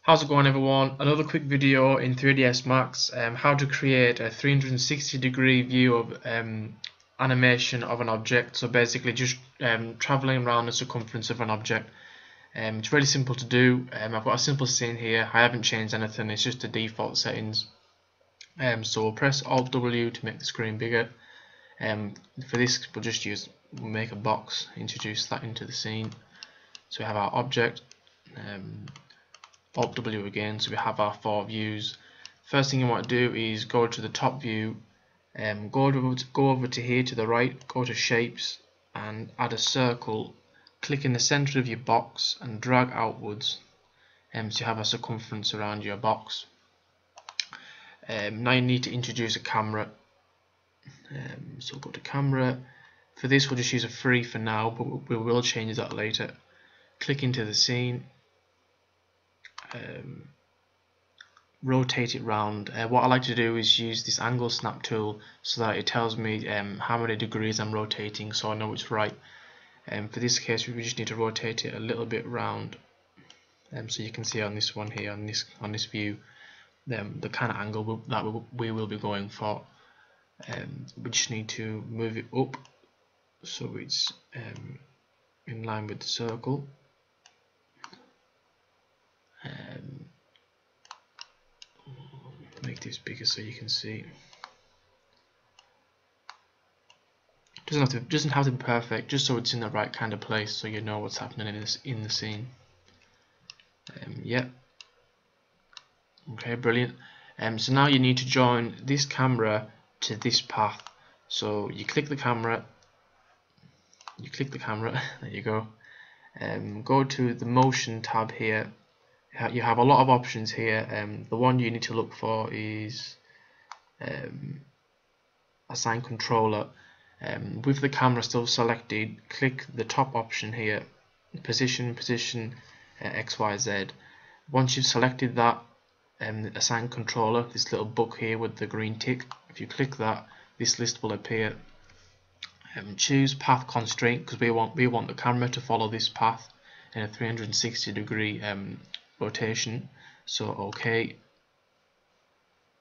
How's it going, everyone? Another quick video in 3ds Max, how to create a 360-degree view of animation of an object. So basically just traveling around the circumference of an object. It's really simple to do. I've got a simple scene here. I haven't changed anything, it's just the default settings. So we'll press Alt W to make the screen bigger. For this we'll make a box, introduce that into the scene. So we have our object, Alt W again, so we have our 4 views. First thing you want to do is go to the top view, go over to here to the right, go to shapes and add a circle, click in the center of your box and drag outwards, so you have a circumference around your box. Now you need to introduce a camera, so go to camera. For this we'll just use a free for now, but we will change that later. Click into the scene, rotate it round. What I like to do is use this angle snap tool so that it tells me how many degrees I'm rotating, so I know it's right. For this case we just need to rotate it a little bit round, so you can see on this one here, on this view, the kind of angle that we will be going for. We just need to move it up so it's in line with the circle. Make this bigger so you can see. Doesn't have to be perfect, just so it's in the right kind of place, so you know what's happening in the scene. Yep. Okay, brilliant. So now you need to join this camera to this path. So you click the camera. There you go. Go to the motion tab here. You have a lot of options here. The one you need to look for is assign controller. With the camera still selected, click the top option here, position XYZ. Once you've selected that, assign controller, this little book here with the green tick, if you click that, this list will appear. Choose path constraint, because we want the camera to follow this path in a 360-degree rotation. So OK.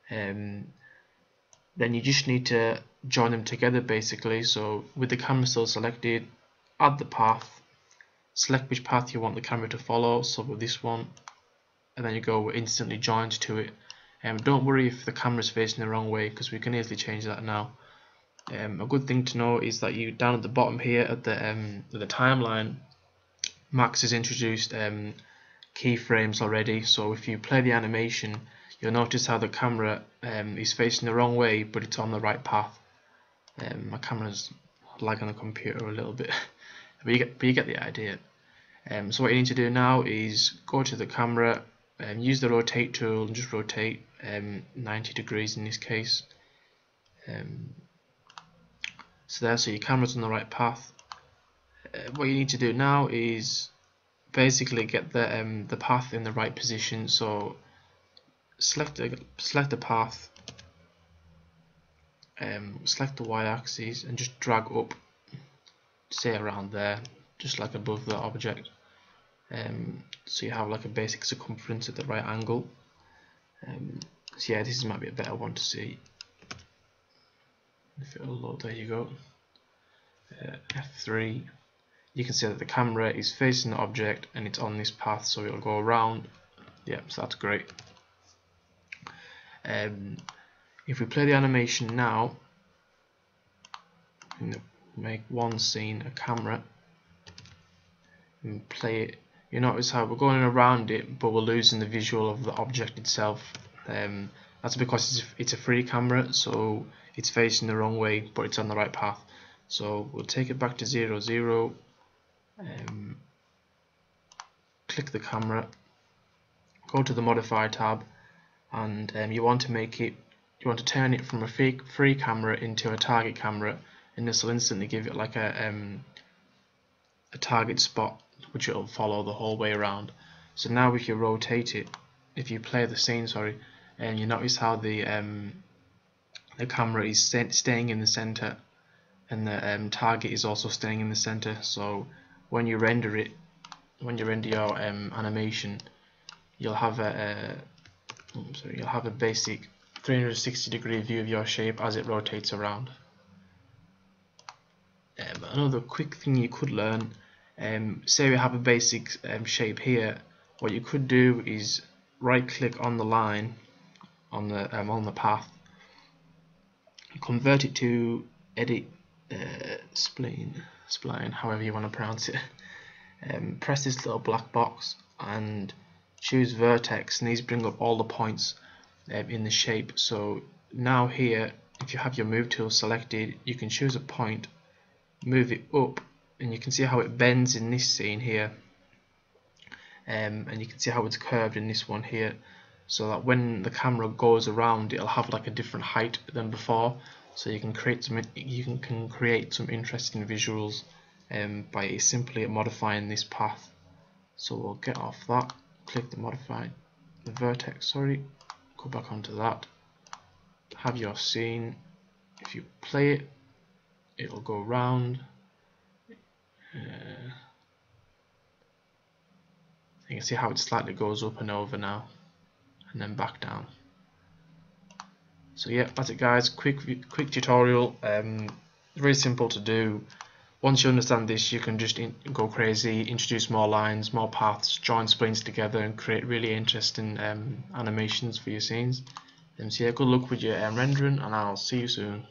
Then you just need to join them together basically. So with the camera still selected, add the path, select which path you want the camera to follow, so with this one, and then you go instantly joined to it. Don't worry if the camera is facing the wrong way, because we can easily change that now. A good thing to know is that you down at the bottom here at the timeline, Max has introduced keyframes already, so if you play the animation you'll notice how the camera is facing the wrong way but it's on the right path. My camera's lagging on the computer a little bit but you get the idea. So what you need to do now is go to the camera and use the rotate tool and just rotate 90 degrees in this case. So your camera's on the right path. What you need to do now is basically get the path in the right position. So select the path, select the y-axis and just drag up, say around there, just like above the object. So you have like a basic circumference at the right angle. So yeah, this might be a better one to see. If it'll load, there you go. F3. You can see that the camera is facing the object and it's on this path, so it'll go around. Yep, so that's great. If we play the animation now, make one scene a camera and play it, you notice how we're going around it but we're losing the visual of the object itself. That's because it's a free camera, so it's facing the wrong way but it's on the right path. So we'll take it back to 0, 0. Click the camera, go to the modify tab, and you want to turn it from a free camera into a target camera, and this will instantly give it like a target spot which it will follow the whole way around. So now if you rotate it, if you play the scene, and you notice how the camera is staying in the center and the target is also staying in the center. So when you render your animation, you'll have you'll have a basic 360-degree view of your shape as it rotates around. Another quick thing you could learn, say we have a basic shape here, what you could do is right click on the line on the path, convert it to edit spline, however you want to pronounce it. Press this little black box and choose vertex, and these bring up all the points in the shape. So now here, if you have your move tool selected, you can choose a point, move it up, and you can see how it bends in this scene here, and you can see how it's curved in this one here, so that when the camera goes around, it'll have like a different height than before. So you can create some interesting visuals by simply modifying this path. So we'll get off that, click the modify the vertex, sorry, go back onto that, have your scene. If you play it, it'll go round. You can see how it slightly goes up and over now, and then back down. So yeah, that's it guys, quick tutorial, very simple to do. Once you understand this, you can just go crazy, introduce more lines, more paths, join splines together and create really interesting animations for your scenes. So yeah, good luck with your rendering, and I'll see you soon.